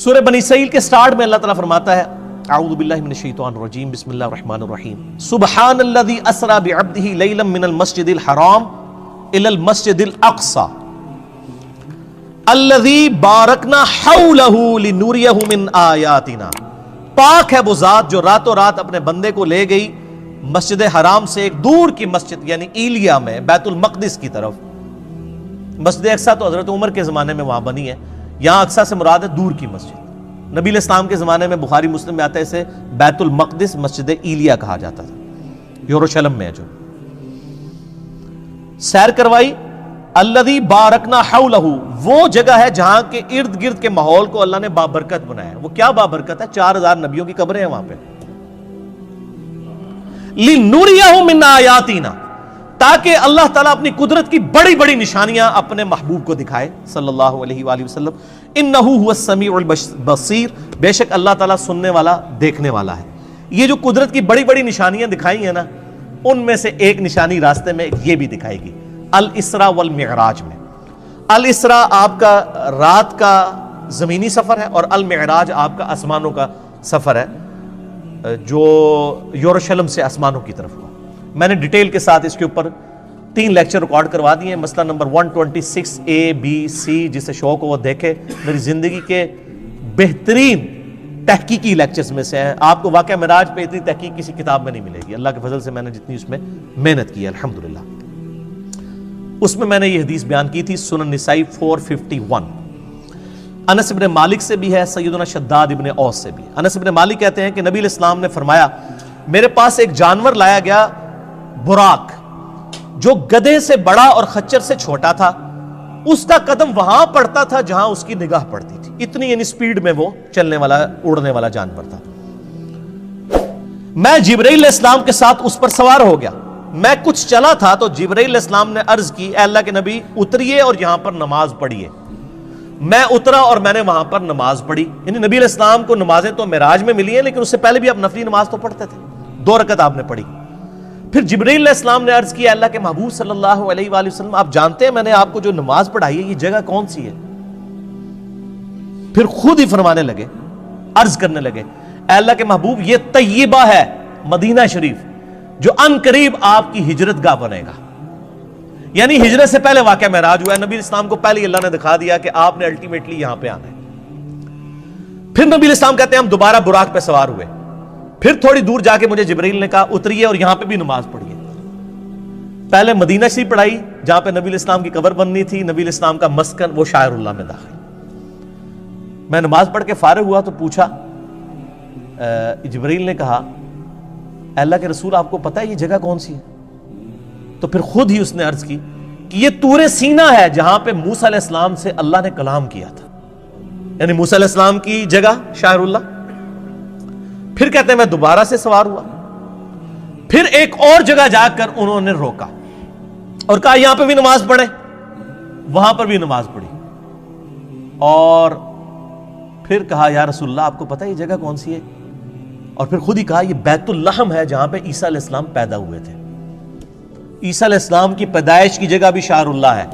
سورہ بنی اسرائیل کے سٹارٹ میں اللہ تعالیٰ فرماتا ہے اعوذ باللہ من الشیطان الرجیم بسم اللہ الرحمن الرحیم سبحان الذی اسری بعبدہ لیلا من المسجد الحرام الی المسجد الاقصی الذی بارکنا حولہ لنوریہ من آیاتنا. پاک ہے وہ ذات جو راتوں رات اپنے بندے کو لے گئی مسجد حرام سے ایک دور کی مسجد یعنی ایلیا میں بیت المقدس کی طرف. مسجد اقصی تو حضرت عمر کے زمانے میں وہاں بنی ہے، یہاں اقصی سے مراد ہے دور کی مسجد. نبی علیہ السلام کے زمانے میں بخاری مسلم میں آتا ہے اسے بیت المقدس مسجد ایلیا کہا جاتا تھا، یروشلم میں ہے جو. سیر کروائی. الذی بارکنا حولہ، وہ جگہ ہے جہاں کے ارد گرد کے ماحول کو اللہ نے بابرکت بنایا ہے. وہ کیا بابرکت ہے؟ 4000 نبیوں کی قبریں ہیں وہاں پہ. لِنُرِيَهُ مِنْ آیَاتِنَا، تاکہ اللہ تعالیٰ اپنی قدرت کی بڑی بڑی نشانیاں اپنے محبوب کو دکھائے صلی اللہ علیہ وآلہ وسلم. اِنَّهُ هُوَ السَّمِيعُ الْبَصِيرُ، بے شک اللہ تعالیٰ سننے والا دیکھنے والا ہے. یہ جو قدرت کی بڑی بڑی نشانیاں دکھائی ہیں نا، ان میں سے ایک نشانی راستے میں یہ بھی دکھائے گی الاسراء والمعراج میں. الاسراء آپ کا رات کا زمینی سفر ہے اور المعراج آپ کا آسمانوں کا سفر ہے جو یروشلم سے آسمانوں کی طرف ہوا. میں نے ڈیٹیل کے ساتھ اس کے اوپر 3 لیکچر ریکارڈ کروا دیے ہیں. مسئلہ نمبر 126 A B C، جسے شوق ہو وہ دیکھے. میری زندگی کے بہترین تحقیقی لیکچرز میں سے ہیں. آپ کو واقعہ معراج پہ اتنی تحقیق کسی کتاب میں نہیں ملے گی. اللہ کے فضل سے میں نے جتنی اس میں محنت کی ہے الحمدللہ. اس میں نے یہ حدیث بیان کی تھی سنن نسائی 451. انس ابن مالک سے بھی ہے، سیدنا شداد ابن اوس سے بھی. انس ابن مالک کہتے ہیں کہ نبی علیہ السلام نے فرمایا میرے پاس ایک جانور لایا گیا براق، جو گدھے سے بڑا اور خچر سے چھوٹا تھا. اس کا قدم وہاں پڑتا تھا جہاں اس کی نگاہ پڑتی تھی. اتنی یعنی سپیڈ میں وہ چلنے والا اڑنے والا جانور تھا. میں جبرائیل علیہ السلام کے ساتھ اس پر سوار ہو گیا. میں کچھ چلا تھا تو جبرائیل علیہ السلام نے عرض کی اے اللہ کے نبی اتریے اور یہاں پر نماز پڑھیے. میں اترا اور میں نے وہاں پر نماز پڑھی. یعنی نبی علیہ السلام کو نمازیں تو معراج میں ملی ہیں، لیکن اس سے پہلے بھی آپ نفلی نماز تو پڑھتے تھے. 2 رکعت آپ نے پڑھی. پھر جبرائیل علیہ السلام نے عرض کیا اللہ کے محبوب صلی اللہ علیہ وآلہ وسلم، آپ جانتے ہیں میں نے آپ کو جو نماز پڑھائی ہے یہ جگہ کون سی ہے؟ پھر خود ہی فرمانے لگے، عرض کرنے لگے اے اللہ کے محبوب یہ طیبہ ہے، مدینہ شریف، جو ان قریب آپ کی ہجرت گاہ بنے گا. یعنی ہجرت سے پہلے واقعہ معراج ہوا ہے. نبی اسلام کو پہلے اللہ نے دکھا دیا کہ آپ نے الٹیمیٹلی یہاں پہ آنا ہے. پھر نبی اسلام کہتے ہیں ہم دوبارہ براق پہ سوار ہوئے. پھر تھوڑی دور جا کے مجھے جبرائیل نے کہا اتریے اور یہاں پہ بھی نماز پڑھیے. پہلے مدینہ شریف پڑھائی جہاں پہ نبی اسلام کی قبر بننی تھی. نبی اسلام کا مسکن وہ شاعر اللہ میں داخل. میں نماز پڑھ کے فارغ ہوا تو پوچھا، جبرائیل نے کہا اللہ کے رسول آپ کو پتہ ہے یہ جگہ کون سی ہے؟ تو پھر خود ہی اس نے عرض کی کہ یہ طور سینا ہے جہاں پہ موسیٰ علیہ السلام سے اللہ نے کلام کیا تھا. یعنی موسیٰ علیہ السلام کی جگہ شاعر اللہ. پھر کہتے ہیں میں دوبارہ سے سوار ہوا. پھر ایک اور جگہ جا کر انہوں نے روکا اور کہا یہاں پہ بھی نماز پڑھیں. وہاں پر بھی نماز پڑھی اور پھر کہا یا رسول اللہ آپ کو پتہ ہے یہ جگہ کون سی ہے؟ اور پھر خود ہی کہا یہ بیت اللحم ہے جہاں پہ عیسیٰ علیہ السلام پیدا ہوئے تھے. عیسیٰ علیہ السلام کی پیدائش کی جگہ بھی شاعر اللہ ہے.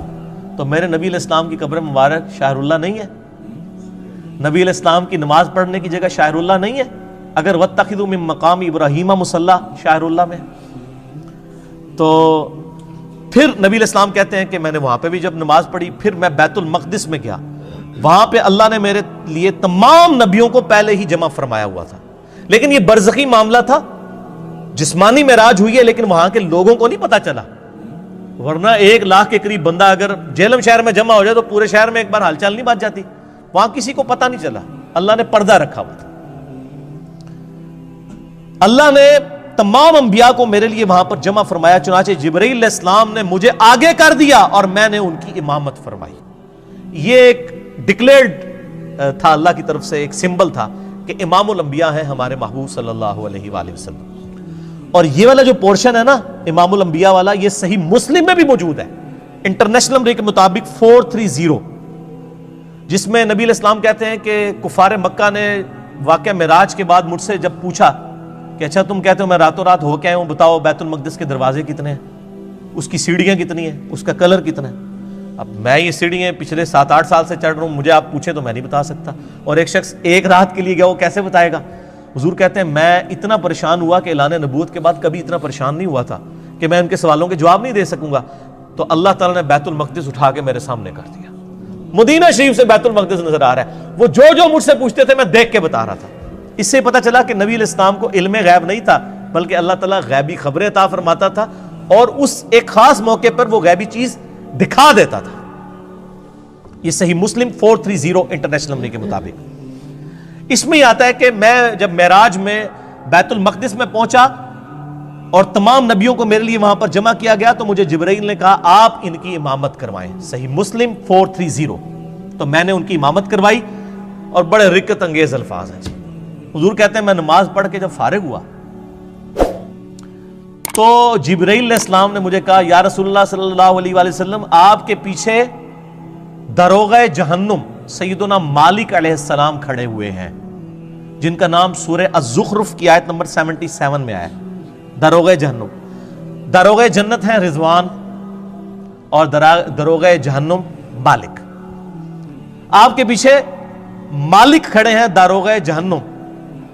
تو میرے نبی علیہ السلام کی قبر مبارک شاعر اللہ نہیں ہے؟ نبی علیہ السلام کی نماز پڑھنے کی جگہ شاعر اللہ نہیں ہے؟ اگر وَاتَّخِذُوا مِن مَّقَامِ إِبْرَاهِيمَ مُصَلَّى شاعر اللہ میں. تو پھر نبی علیہ السلام کہتے ہیں کہ میں نے وہاں پہ بھی جب نماز پڑھی پھر میں بیت المقدس میں گیا. وہاں پہ اللہ نے میرے لیے تمام نبیوں کو پہلے ہی جمع فرمایا ہوا تھا. لیکن یہ برزخی معاملہ تھا، جسمانی معراج ہوئی ہے لیکن وہاں کے لوگوں کو نہیں پتا چلا. ورنہ 1 لاکھ کے قریب بندہ اگر جہلم شہر میں جمع ہو جائے تو پورے شہر میں ایک بار ہال چال نہیں بات جاتی. وہاں کسی کو پتا نہیں چلا. اللہ نے پردہ رکھا ہوا تھا. اللہ نے تمام انبیاء کو میرے لیے وہاں پر جمع فرمایا. چنانچہ جبرائیل علیہ السلام نے مجھے آگے کر دیا اور میں نے ان کی امامت فرمائی. یہ ایک ڈکلیئرڈ تھا اللہ کی طرف سے، ایک سمبل تھا کہ امام الانبیاء ہیں ہمارے محبوب صلی اللہ علیہ وآلہ وسلم. اور یہ والا جو پورشن ہے نا امام الانبیاء والا، یہ صحیح مسلم میں بھی موجود ہے انٹرنیشنل نمبر کے مطابق 430، جس میں نبی علیہ السلام کہتے ہیں کہ کفار مکہ نے واقعہ معراج کے بعد مجھ سے جب پوچھا کہ اچھا تم کہتے ہو میں راتوں رات ہو کے آیا ہوں، بتاؤ بیت المقدس کے دروازے کتنے ہیں، اس کی سیڑھیاں کتنی ہیں، اس کا کلر کتنا ہے؟ اب میں یہ سیڑھیاں پچھلے 7-8 سال سے چڑھ رہا ہوں, مجھے آپ پوچھیں تو میں نہیں بتا سکتا. اور ایک شخص ایک رات کے لیے گیا, وہ کیسے بتائے گا؟ حضور کہتے ہیں میں اتنا پریشان ہوا کہ اعلان نبوت کے بعد کبھی اتنا پریشان نہیں ہوا تھا کہ میں ان کے سوالوں کے جواب نہیں دے سکوں گا. تو اللہ تعالیٰ نے بیت المقدس اٹھا کے میرے سامنے کر دیا. مدینہ شریف سے بیت المقدس نظر آ رہا ہے. وہ جو مجھ سے پوچھتے تھے میں دیکھ کے بتا رہا تھا. اس سے پتہ چلا کہ نبی علیہ السلام کو علم غیب نہیں تھا, بلکہ اللہ تعالیٰ غیبی خبریں عطا فرماتا تھا, اور اس ایک خاص موقع پر وہ غیبی چیز دکھا دیتا تھا. یہ صحیح مسلم 430 انٹرنیشنل نمبر کے مطابق. اس میں یہ آتا ہے کہ میں جب معراج میں بیت المقدس میں پہنچا اور تمام نبیوں کو میرے لیے وہاں پر جمع کیا گیا, تو مجھے جبرائیل نے کہا آپ ان کی امامت کروائیں. صحیح مسلم 430. تو میں نے ان کی امامت کروائی, اور بڑے رکت انگیز الفاظ ہیں. حضور کہتے ہیں میں نماز پڑھ کے جب فارغ ہوا تو جبرائیل علیہ السلام نے مجھے کہا یا رسول اللہ صلی اللہ علیہ وآلہ وسلم, آپ کے پیچھے داروغہ جہنم سیدنا مالک علیہ السلام کھڑے ہوئے ہیں, جن کا نام سورہ الزخرف کی آیت نمبر 77 میں آیا. داروغہ جہنم, داروغہ جنت ہیں رضوان, اور داروغہ جہنم مالک. آپ کے پیچھے مالک کھڑے ہیں داروغہ جہنم,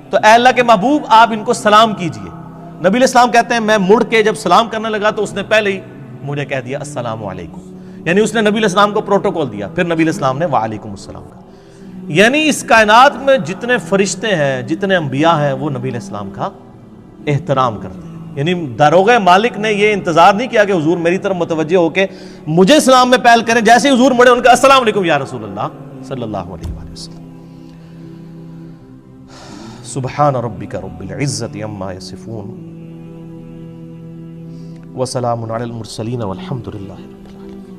تو اے اللہ کے محبوب آپ ان کو سلام کیجئے. نبی علیہ السلام کہتے ہیں میں مڑ کے جب سلام کرنے لگا تو اس نے پہلے ہی مجھے کہہ دیا السلام علیکم, یعنی اس نے نبی علیہ السلام کو پروٹوکول دیا. پھر نبی علیہ السلام نے وعلیکم السلام کہا. یعنی اس کائنات میں جتنے فرشتے ہیں, جتنے انبیاء ہیں, وہ نبی علیہ السلام کا احترام کرتے ہیں. یعنی داروغہ مالک نے یہ انتظار نہیں کیا کہ حضور میری طرف متوجہ ہو کے مجھے سلام میں پہل کریں. جیسے ہی حضور مڑے ان کا السلام علیکم یا رسول اللہ صلی اللہ علیہ وآلہ وسلم. سبحان ربک رب العزت عما یصفون وسلام علی المرسلین والحمد للہ رب العالمین.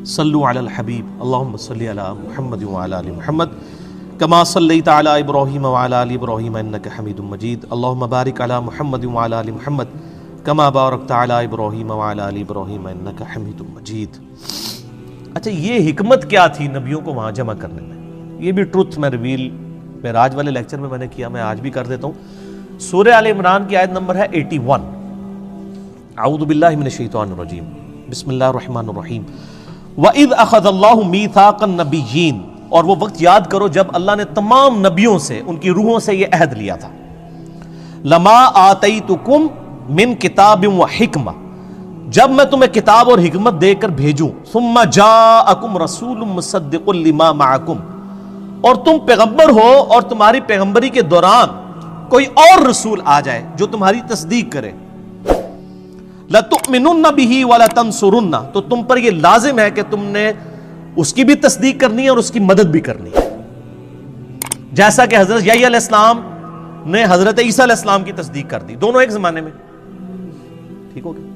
صلوا علی الحبیب اللہم صلی علی محمد وعلی آل محمد کما صلیت علی ابراہیم وعلی آل ابراہیم انک حمید مجید. اللہم بارک علی محمد وعلی آل محمد کما بارکت علی ابراہیم وعلی آل ابراہیم انک حمید مجید. اچھا, یہ حکمت کیا تھی نبیوں کو وہاں جمع کرنے میں؟ یہ بھی ٹروتھ میں ریویل معراج والے لیکچر میں نے کیا, میں آج بھی کر دیتا ہوں. سورہ آل عمران کی آیت نمبر ہے 81. اعوذ باللہ من الشیطان الرجیم, بسم اللہ الرحمن الرحیم. وَإِذْ أَخَذَ اللَّهُ مِيثَاقَ النَّبِيِّينَ, اور وہ وقت یاد کرو جب اللہ نے تمام نبیوں سے, ان کی روحوں سے یہ عہد لیا تھا. لَمَا آتَيْتُكُمْ مِنْ كِتَابٍ وَحِكْمَةٍ, جب میں تمہیں کتاب اور حکمت دے کر بھیجوں. ثُمَّ جَاءَكُمْ رَسُولٌ مُصَدِّقٌ لِمَا مَعَكُمْ, اور تم پیغمبر ہو اور تمہاری پیغمبری کے دوران کوئی اور رسول آ جائے جو تمہاری تصدیق کرے. لَتُؤْمِنُنَّ بِهِ وَلَتَنْصُرُنَّ, تو تم پر یہ لازم ہے کہ تم نے اس کی بھی تصدیق کرنی ہے اور اس کی مدد بھی کرنی ہے. جیسا کہ حضرت یحییٰ علیہ السلام نے حضرت عیسیٰ علیہ السلام کی تصدیق کر دی, دونوں ایک زمانے میں. ٹھیک ہو گیا؟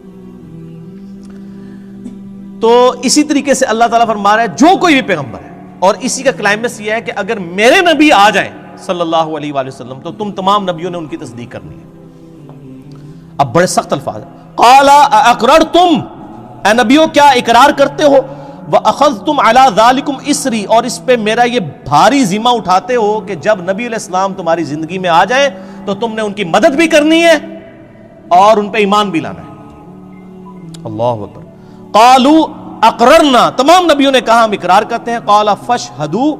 تو اسی طریقے سے اللہ تعالیٰ فرما رہا ہے جو کوئی بھی پیغمبر ہے, اور اسی کا کلائمیکس یہ ہے کہ اگر میرے نبی آ جائیں صلی اللہ علیہ وآلہ وسلم تو تم تمام نبیوں نے ان کی تصدیق کرنی ہے. اب بڑے سخت الفاظ ہیں. قال اقررتم, اے نبیوں کیا اقرار کرتے ہو, واخذتم علی ذالکم اسری, اور اس پہ میرا یہ بھاری ذمہ اٹھاتے ہو کہ جب نبی علیہ السلام تمہاری زندگی میں آ جائیں تو تم نے ان کی مدد بھی کرنی ہے اور ان پہ ایمان بھی لانا ہے. اللہ اکبر. قالوا اقررنا, تمام نبیوں نے کہا ہم اقرار کرتے ہیں. قال فاشهدوا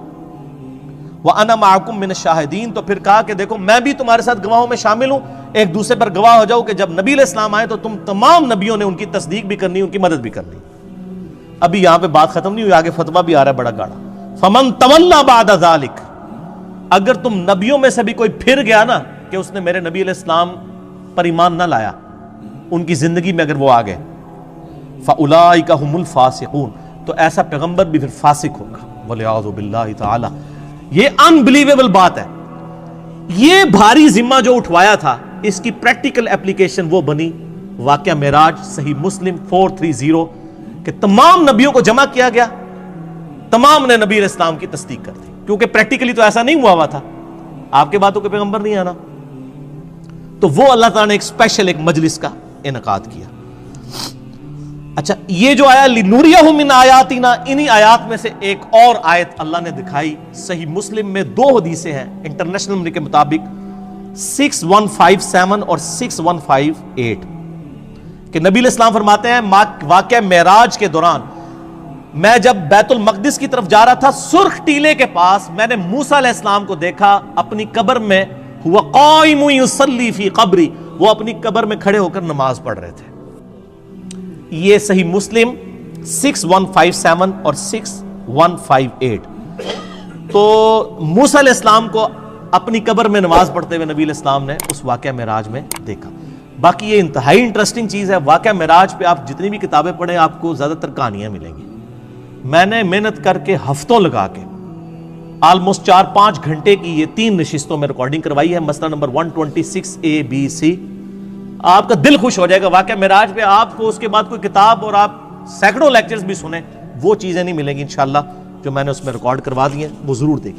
وانا معكم من الشاہدین, تو پھر کہا کہ دیکھو میں بھی تمہارے ساتھ گواہوں میں شامل ہوں, ایک دوسرے پر گواہ ہو جاؤ کہ جب نبی علیہ السلام آئے تو تم تمام نبیوں نے ان کی تصدیق بھی کرنی, ان کی مدد بھی کرنی. ابھی یہاں پہ بات ختم نہیں ہوئی, آگے فتویٰ بھی آ رہا ہے بڑا گاڑا. فمن تولى بعد ذلك, اگر تم نبیوں میں سے بھی کوئی پھر گیا نا کہ اس نے میرے نبی علیہ السلام پر ایمان نہ لایا, ان کی زندگی میں اگر وہ آ گئے, فاولئک هم الفاسقون, تو ایسا پیغمبر بھی پھر فاسق ہوگا. والعیاذ باللہ تعالی. یہ انبلیویبل بات ہے. یہ بھاری ذمہ جو اٹھوایا تھا اس کی پریکٹیکل اپلیکیشن وہ بنی واقعہ معراج, صحیح مسلم 430, کہ تمام نبیوں کو جمع کیا گیا, تمام نے نبی علیہ السلام کی تصدیق کر دی, کیونکہ پریکٹیکلی تو ایسا نہیں ہوا تھا, آپ کے باتوں کے پیغمبر نہیں آنا. تو وہ اللہ تعالیٰ نے ایک اسپیشل ایک مجلس کا انعقاد کیا. اچھا, یہ جو آیا لِنُرِيَهُ مِنْ آیَاتِنَا, انہی آیات میں سے ایک اور آیت اللہ نے دکھائی. صحیح مسلم میں 2 حدیثیں ہیں انٹرنیشنل نمبر کے مطابق 6157 اور 6158, کہ نبی علیہ السلام فرماتے ہیں واقعہ معراج کے دوران میں جب بیت المقدس کی طرف جا رہا تھا، سرخ ٹیلے کے پاس میں نے موسیٰ علیہ السلام کو دیکھا اپنی قبر میں، ہوا قائم یصلی فی قبری، وہ اپنی قبر میں کھڑے ہو کر نماز پڑھ رہے تھے۔ یہ صحیح مسلم 6157 اور 6158۔ تو موسیٰ علیہ السلام کو اپنی قبر میں نماز پڑھتے ہوئے نبی علیہ السلام نے اس واقعہ معراج میں دیکھا۔ باقی یہ انتہائی انٹرسٹنگ چیز ہے، واقعہ معراج پہ آپ جتنی بھی کتابیں پڑھیں آپ کو زیادہ تر کہانیاں ملیں گی۔ میں نے محنت کر کے ہفتوں لگا کے آلموسٹ 4-5 گھنٹے کی یہ 3 نشستوں میں ریکارڈنگ کروائی ہے، مسئلہ نمبر 126 ABC۔ آپ کا دل خوش ہو جائے گا۔ واقعہ معراج پہ آپ کو اس کے بعد کوئی کتاب اور آپ سینکڑوں لیکچرز بھی سنیں، وہ چیزیں نہیں ملیں گی انشاءاللہ جو میں نے اس میں ریکارڈ کروا دی ہیں، وہ ضرور دیکھیے۔